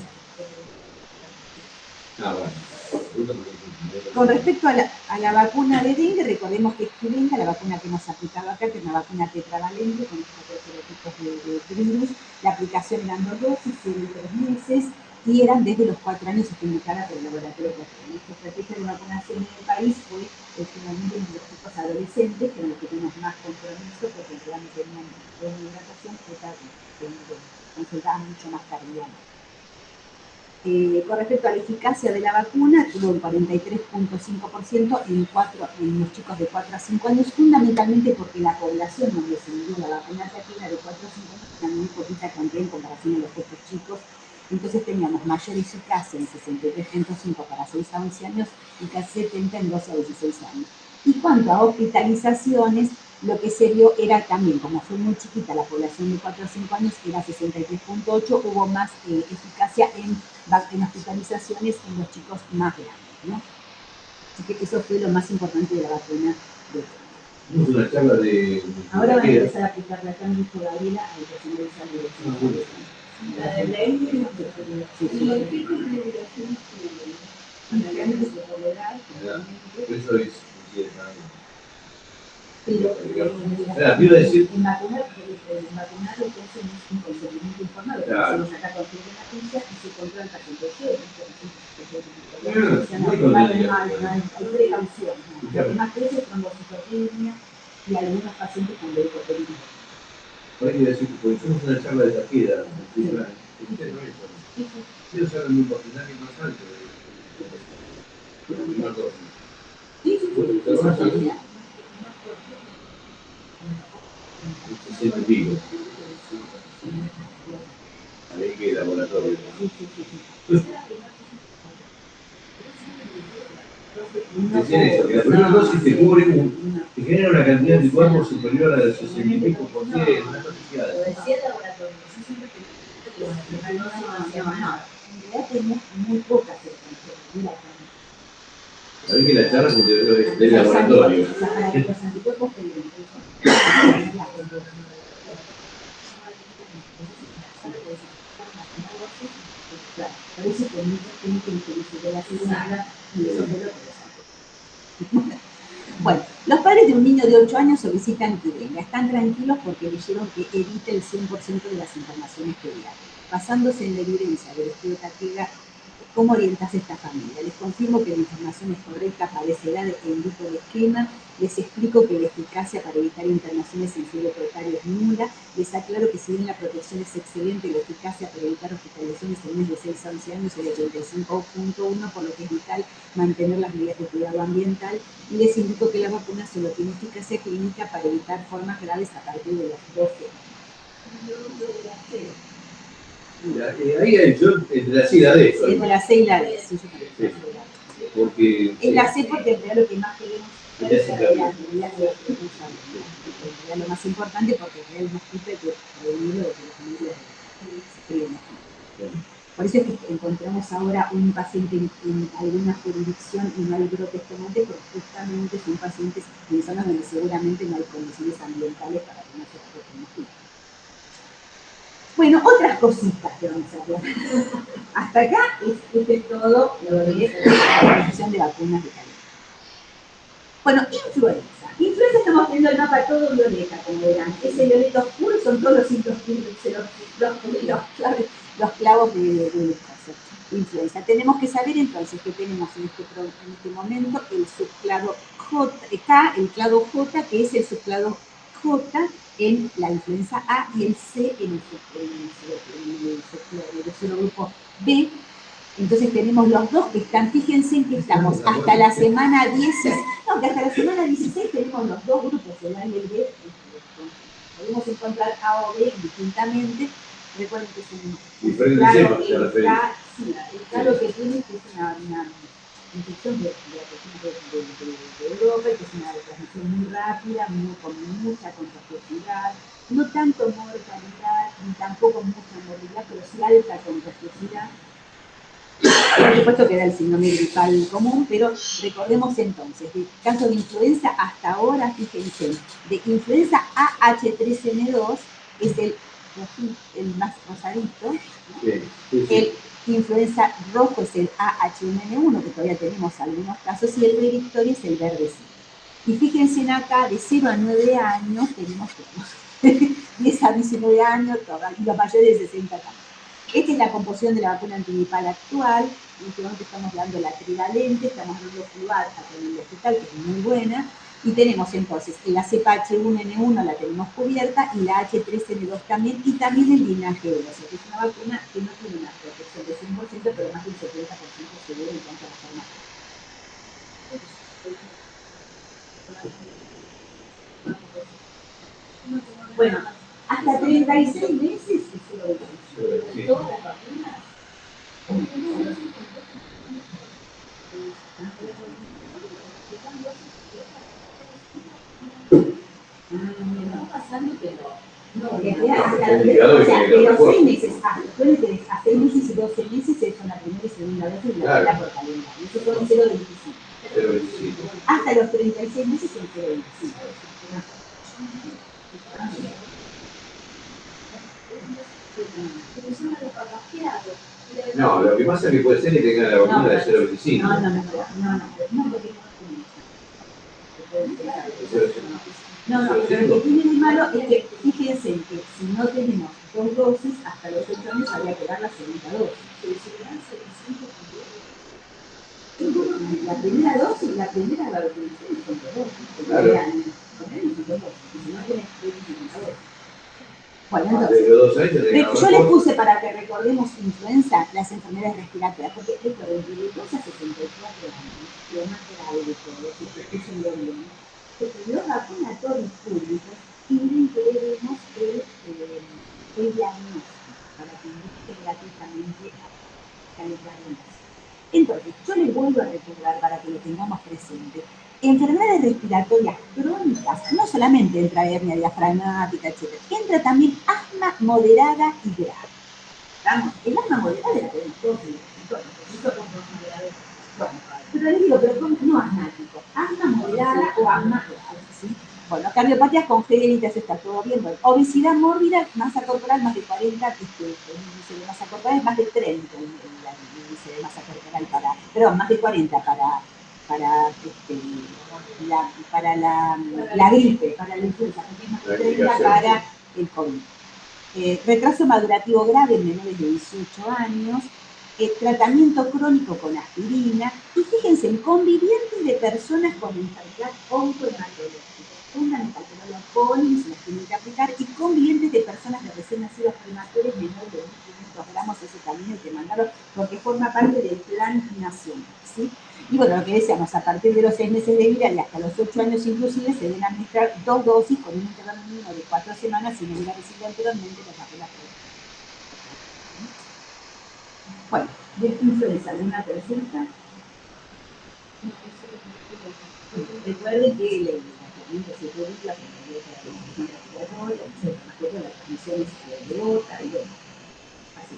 Speaker 1: Con respecto a la vacuna de dengue, recordemos que es Qdenga, la vacuna que hemos aplicado acá, que es una vacuna tetravalente con estos 3 serotipos de virus. La aplicación eran 2 dosis, 0 y 3 meses, y eran desde los 4 años indicada por el laboratorio Cochrane. Esta estrategia de vacunación en el país fue finalmente en los chicos adolescentes, con los que tenemos más compromiso, porque realmente tenían buena hidratación, consultaban mucho más tardíamente. Con respecto a la eficacia de la vacuna, tuvo un 43.5% en los chicos de 4 a 5 años, fundamentalmente porque la población donde se dio la vacuna era de 4 a 5 años, era muy poquita cantidad en comparación a los otros chicos. Entonces teníamos mayor eficacia en 63.5 para 6 a 11 años y casi 70 en 12 a 16 años. Y cuanto a hospitalizaciones, lo que se vio era también, como fue muy chiquita la población de 4 a 5 años, era 63.8, hubo más eficacia en hospitalizaciones en los chicos más grandes, ¿no? Así que eso fue lo más importante de la vacuna de
Speaker 3: dengue. Una charla de...
Speaker 1: Ahora van a empezar a aplicar la cambio de Gabriela al personal de salud.
Speaker 2: La de dengue, y los chicos de migración
Speaker 3: eso es...
Speaker 1: Pero
Speaker 3: iba a decir...
Speaker 1: en vacunar lo que hacen es un consentimiento informado, se lo saca con fiebre en la ficha y se controla el paciente. Hay precaución. Lo que más crece es trombocitopenia y algunos pacientes con leucopenia.
Speaker 3: Por ahí decir, porque somos una charla de Taqueda, quiero saber un porcentaje más alto de la primera dosis. Sí. 60 y pico. Ahí que laboratorio. Decían eso, que la primera dosis te cubre, te genera una cantidad de cuerpos superior al 60 y pico por ciento, una cosa así.
Speaker 4: Lo decía el laboratorio.
Speaker 1: En realidad tenemos muy pocas certezas.
Speaker 3: Sabés que la charla se del laboratorio.
Speaker 1: Para que los anticuerpos te por eso que mucha gente dice de la segunda y de los Bueno, los padres de un niño de 8 años solicitan Qdenga. Están tranquilos porque leyeron que evita el 100% de las internaciones pediátricas. Basándose en la evidencia del estudio Taqueda, ¿cómo orientas a esta familia? Les confirmo que la información es correcta, parecerá de que indico el esquema. Les explico que la eficacia para evitar internaciones en suelo total es nula. Les aclaro que si bien la protección es excelente, la eficacia para evitar hospitalizaciones en niños de 6 a 11 años es de 85.1, por lo que es vital mantener las medidas de cuidado ambiental. Y les indico que la vacuna solo tiene eficacia clínica para evitar formas graves a partir de los 12 años.
Speaker 3: Ahí yo entre la C y la D.
Speaker 1: Entre la C y la D, sí, yo también.
Speaker 3: Sí. Porque...
Speaker 1: Es la C porque en realidad lo que más queremos es lo más importante porque en realidad es que prevenirlo de que las familias se creen. Por eso es que encontramos ahora un paciente en alguna jurisdicción y no hay brotes tomate, porque justamente son pacientes en zonas donde seguramente no hay condiciones ambientales para que no se Bueno, otras cositas que vamos a ver. Hasta acá es todo lo que es la producción de vacunas de calidad. Bueno, influenza. Influenza estamos viendo el mapa todo violeta, como verán. Ese violeta oscuro son todos los clavos de influenza. Tenemos que saber entonces que tenemos en este momento el subclado K, el clado J, que es el subclado J en la influenza A y el C en el serogrupo B. Entonces tenemos los dos que están, fíjense en que estamos hasta la semana 16, no, que hasta la semana 16 tenemos los dos grupos, el A y el B. Podemos encontrar A o B distintamente. Recuerden que es un claro que tiene, que es una infección de Europa, que es una transmisión muy rápida, con mucha contagiosidad, no tanto mortalidad, ni tampoco mucha morbilidad, pero sí alta contagiosidad. Por supuesto que da el síndrome gripal común, pero recordemos entonces, del caso de influenza hasta ahora, fíjense, de influenza AH3N2 es el más rosadito, ¿no? El influenza rojo es el AH1N1, que todavía tenemos algunos casos, y el predictorio es el verdecito. Y fíjense en acá, de 0 a 9 años, tenemos 10 a 19 años, y los mayores de 60 años. Esta es la composición de la vacuna antigripal actual. En este momento estamos dando la trivalente, estamos dando Fluad en el hospital, que es muy buena. Y tenemos entonces la cepa H1N1 la tenemos cubierta y la H3N2 también, y también el linaje 2, que es una vacuna que no tiene una protección de 100%, pero más del 70% seguro en cuanto a la farmacia. Bueno, hasta 36 meses es todas las vacunas.
Speaker 4: Está pasando, pero no,
Speaker 1: Porque de los 6 meses a 6 meses y 12 meses son la primera y segunda dosis y la primera por calendario. Esos son 0,25. Hasta los 36 meses son 0,25.
Speaker 3: No, lo que pasa es que puede ser que tenga la vacuna de 0,25.
Speaker 1: No, pero lo que tiene de malo es que fíjense que si no tenemos 2 dosis, hasta los 8 años habría que dar la segunda dosis. La primera dosis, la primera la vacunación son 2 dosis.
Speaker 3: Claro.
Speaker 1: Y si no tienes 2 dosis. Bueno, entonces, yo les puse para que recordemos influenza, las enfermedades respiratorias, porque recuerden que de 2 a 64 años, lo más grave de todo, es un gobierno, porque los vacunatorios públicos piden que le demos el diagnóstico para que indique gratuitamente a los vacunas. Entonces, yo les vuelvo a recordar para que lo tengamos presente. Enfermedades respiratorias crónicas, no solamente entra hernia diafragmática, etc. Entra también asma moderada y grave. ¿Estamos? El asma moderada la tenemos todos pero les digo, pero no asmático, asma moderada o asma grave, ¿sí? Bueno, cardiopatías congénitas, está todo bien. Bueno, obesidad mórbida, masa corporal más de 40, el índice de masa corporal es más de 30, el índice de masa corporal más de 40 para la gripe, para la influenza, porque es más de 30 para el COVID. Retraso madurativo grave en menores de 18 años, tratamiento crónico con aspirina, y fíjense, en convivientes de personas con enfermedad oncohematológica. Fundamental, que no lo ponen, se las tienen que aplicar, y convivientes de personas de recién nacidos prematures menores de 1.500 gramos, ese también hay que mandarlo, porque forma parte del plan nacional, ¿sí? Y bueno, lo que decíamos, a partir de los 6 meses de vida y hasta los 8 años inclusive, se deben administrar 2 dosis con un intervalo mínimo de 4 semanas, si no hubiera recibido anteriormente las vacunas. Bueno, de influenza, ¿alguna pregunta? Recuerden que el tratamiento se puede la transmisión es de otra y bueno, así.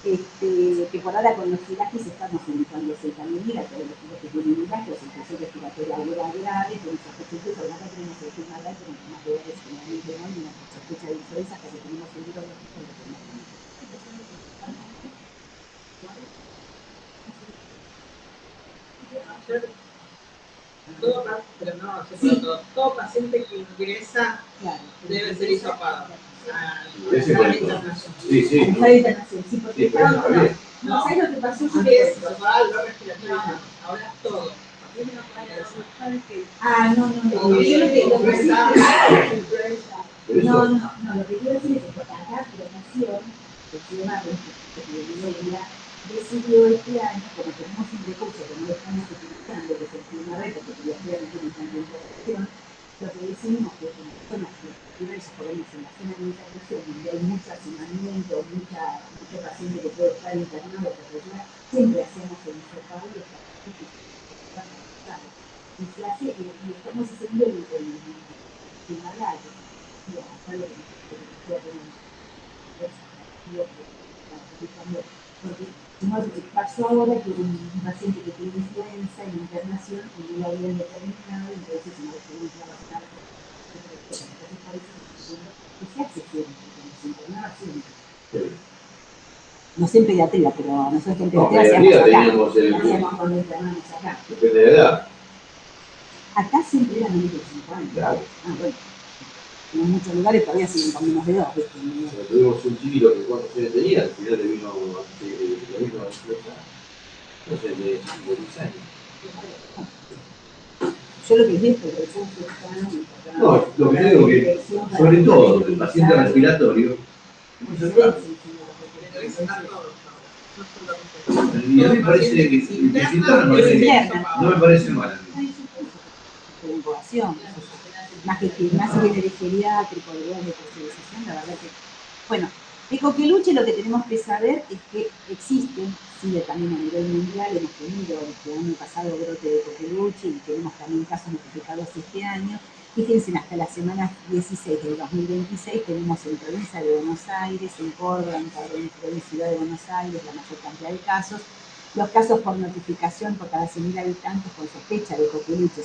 Speaker 1: que por ahora con los firajes estamos evitando celtamivir a todos los que tienen milagros, infección respiratoria aguda grave, con esa sospechosos, ahora acá tenemos el tema de pero más lugares generalmente no, y una sospecha de influenza hasta que tenemos seguro de que lo tenemos.
Speaker 2: Todo paciente que ingresa debe ser hisopado.
Speaker 3: Sí, sí.
Speaker 1: Sí, porque no sabes lo que pasó.
Speaker 2: Ahora todo.
Speaker 1: No. Lo que quiero decir es que acá Promoción, que se llama decidió este año, como tenemos un recurso que no lo estamos utilizando, que es el clima reto, porque ya estoy en implementación, lo que decidimos que en las zonas que diversas podemos en la zona de internación, donde hay mucho hacinamiento, mucho paciente que puede estar internado, siempre hacemos el hisopado y y se hace, y estamos haciendo el Himalaya, y hasta lo porque no pasó ahora que un paciente que tiene influenza en internación y no lo habían determinado, entonces no lo tuvimos que trabajar. Entonces parece que se hace siempre, cuando se internaba siempre. No sé en pediatría, pero nosotros en pediatría
Speaker 3: teníamos el...
Speaker 1: hacíamos cuando internamos acá.
Speaker 3: Depende de la edad.
Speaker 1: Acá siempre eran menos de 5 años. Claro. Bueno. En muchos lugares todavía siguen con menos de 2.
Speaker 3: Tuvimos un chiquito que cuántos años tenía, al final le vino a explotar. No sé, de 10 años.
Speaker 1: Yo lo que vi es que el refugio está...
Speaker 3: No, lo que yo digo que, sobre todo, el paciente respiratorio, y a mí me parece que no me parece mal.
Speaker 1: Más que viene de geriátrico, de tercerización, la verdad que... Bueno, de coqueluche lo que tenemos que saber es que existen, sigue también a nivel mundial, hemos tenido el año pasado brote de coqueluche y tenemos también casos notificados este año. Fíjense, hasta la semana 16 del 2026 tenemos en provincia de Buenos Aires, en Córdoba, en Ciudad de Buenos Aires, la mayor cantidad de casos. Los casos por notificación por cada 100.000 habitantes con sospecha de coqueluche.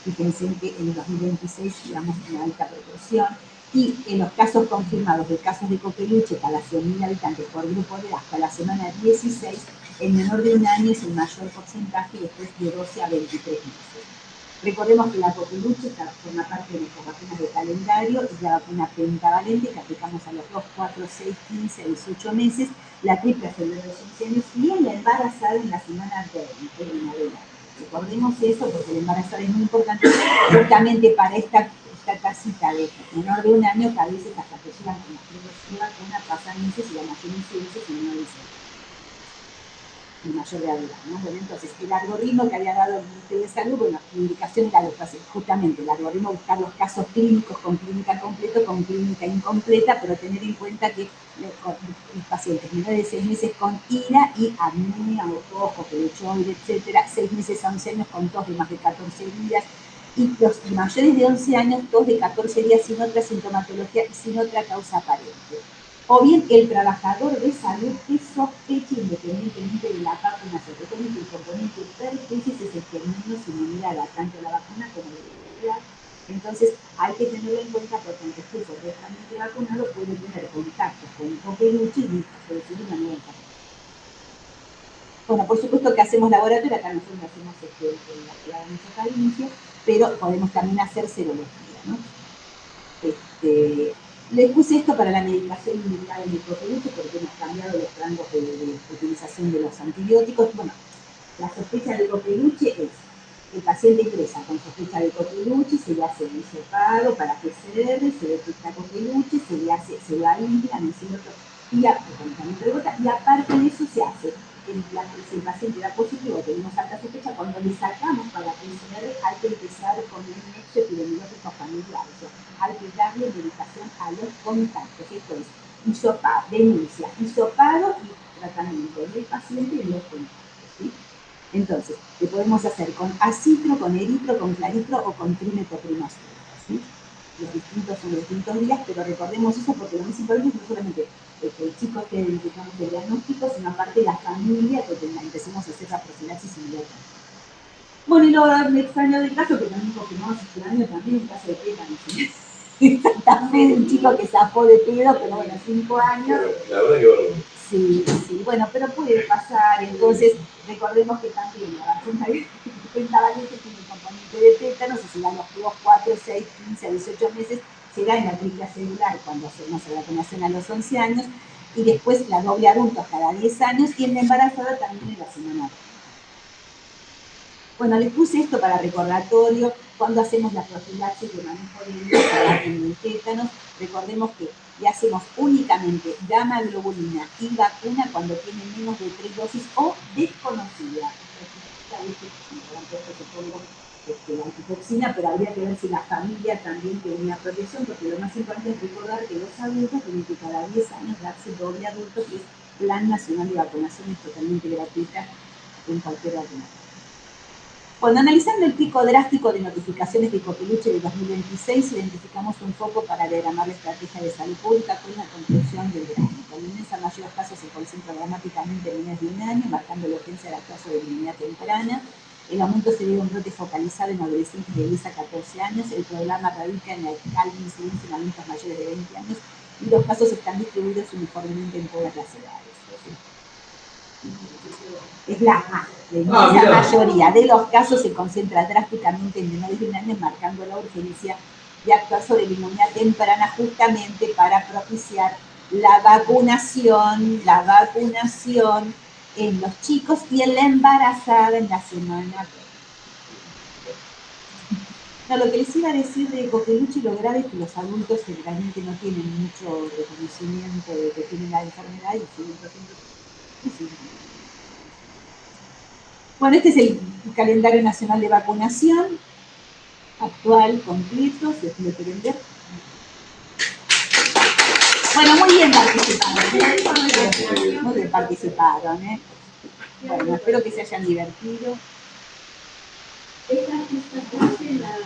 Speaker 1: Fíjense que en el 2026 llevamos una alta proporción. Y en los casos confirmados de casos de coqueluche cada 100.000 habitantes por grupo de hasta la semana 16, el menor de un año es el mayor porcentaje después de 12 a 23 meses. Recordemos que la coqueluche forma parte de nuestras vacunas de calendario, es la vacuna pentavalente que aplicamos a los 2, 4, 6, 15, 18 meses, la triple a febrero de los 11 años y en la embarazada en la semana 20 en adelante. Recordemos eso porque el embarazada es muy importante, justamente para esta casita de menor de un año, que a veces hasta que llegan con las primeras vacunas pasan meses y la mayor incidencia es en 9 y mayor de edad, ¿no? Bueno, entonces, el algoritmo que había dado el Ministerio de Salud, bueno, la indicación era justamente el algoritmo buscar los casos clínicos con clínica completa, con clínica incompleta, pero tener en cuenta que los pacientes menores de 6 meses con IRA y apnea, o tos, coqueluchoide, etcétera, 6 meses a 11 años con tos de más de 14 días, y los mayores de 11 años, tos de 14 días sin otra sintomatología y sin otra causa aparente. O bien el trabajador de salud que sospeche independientemente de la vacuna, sobre todo el componente pertesis es el que menos inmunidad da, tanto la vacuna como la inmunidad. Entonces hay que tenerlo en cuenta porque aunque esté correctamente vacunado puede tener contactos con coqueluche y producir una nueva enfermedad. Bueno, por supuesto que hacemos laboratorio, acá nosotros hacemos la que habíamos acá al inicio, pero podemos también hacer serología, ¿no? Les puse esto para la medicación indicada en el coqueluche porque hemos cambiado los rangos de utilización de los antibióticos. Bueno, la sospecha de coqueluche es el paciente ingresa con sospecha de coqueluche, se le hace un hisopado para PCR, se detecta coqueluche, se lo aíslan, y aparte de eso se hace, si el paciente da positivo, tenemos alta sospecha, cuando le sacamos para PCR hay que empezar con el nexo epidemiológico familiar, o sea, hay que darle medicación a los contactos, esto es hisopado, denuncia, hisopado y tratamiento del paciente y de los contactos, ¿sí? Entonces, ¿qué podemos hacer? Con acitro, con eritro, con claritro o con trimetoprimoxina, ¿sí? son los distintos días, pero recordemos eso porque lo más importante es no solamente que el chico esté, digamos, el diagnóstico, sino aparte la familia, que empecemos a hacer la profilaxis inmediata. Bueno, y luego me extraño del caso que también confirmamos este año también un caso de tétanos. En Santa Fe, de un chico que zafó de pedo, pero bueno, 5 años.
Speaker 3: La verdad que bueno.
Speaker 1: Sí, sí, bueno, pero puede pasar. Entonces, recordemos que también la vacuna pentavalente tiene un componente de tétanos, y si dan los primeros 4, 6, 15 a 18 meses, se da en la tripla celular cuando hacemos la vacunación a los 11 años, y después la doble adultos cada 10 años, y en la embarazada también en la semana. Bueno, les puse esto para recordatorio cuando hacemos la profilaxis de manejo de tétanos. Recordemos que le hacemos únicamente gamma globulina y vacuna cuando tiene menos de 3 dosis o desconocida. La antitoxina, pero habría que ver si la familia también tenía protección, porque lo más importante es recordar que los adultos tienen que cada 10 años darse doble adulto, que es Plan Nacional de Vacunación, es totalmente gratuita en cualquier vacunación. Cuando analizando el pico drástico de notificaciones de coqueluche de 2026, identificamos un foco para diagramar la estrategia de salud pública con la conclusión del gráfico. La inmensa mayoría de los casos se concentran dramáticamente en menos de un año, marcando la urgencia del caso de inmunidad temprana. El aumento se debe a un brote focalizado en adolescentes de 10 a 14 años. El problema radica en la alta incidencia en adultos mayores de 20 años y los casos están distribuidos uniformemente en todas las edades. Es la inmensa mayoría de los casos se concentra drásticamente en menores de un año, marcando la urgencia de actuar sobre la inmunidad temprana justamente para propiciar la vacunación en los chicos y en la embarazada en la semana. No, lo que les iba a decir de coqueluche, lo grave es que los adultos generalmente no tienen mucho reconocimiento de que tienen la enfermedad y siguen haciendo. Bueno, este es el calendario nacional de vacunación actual, completo, si ustedes lo quieren ver. Bueno, muy bien participaron. Muy bien participaron, ¿eh? Bueno, espero que se hayan divertido.
Speaker 4: Esta clase la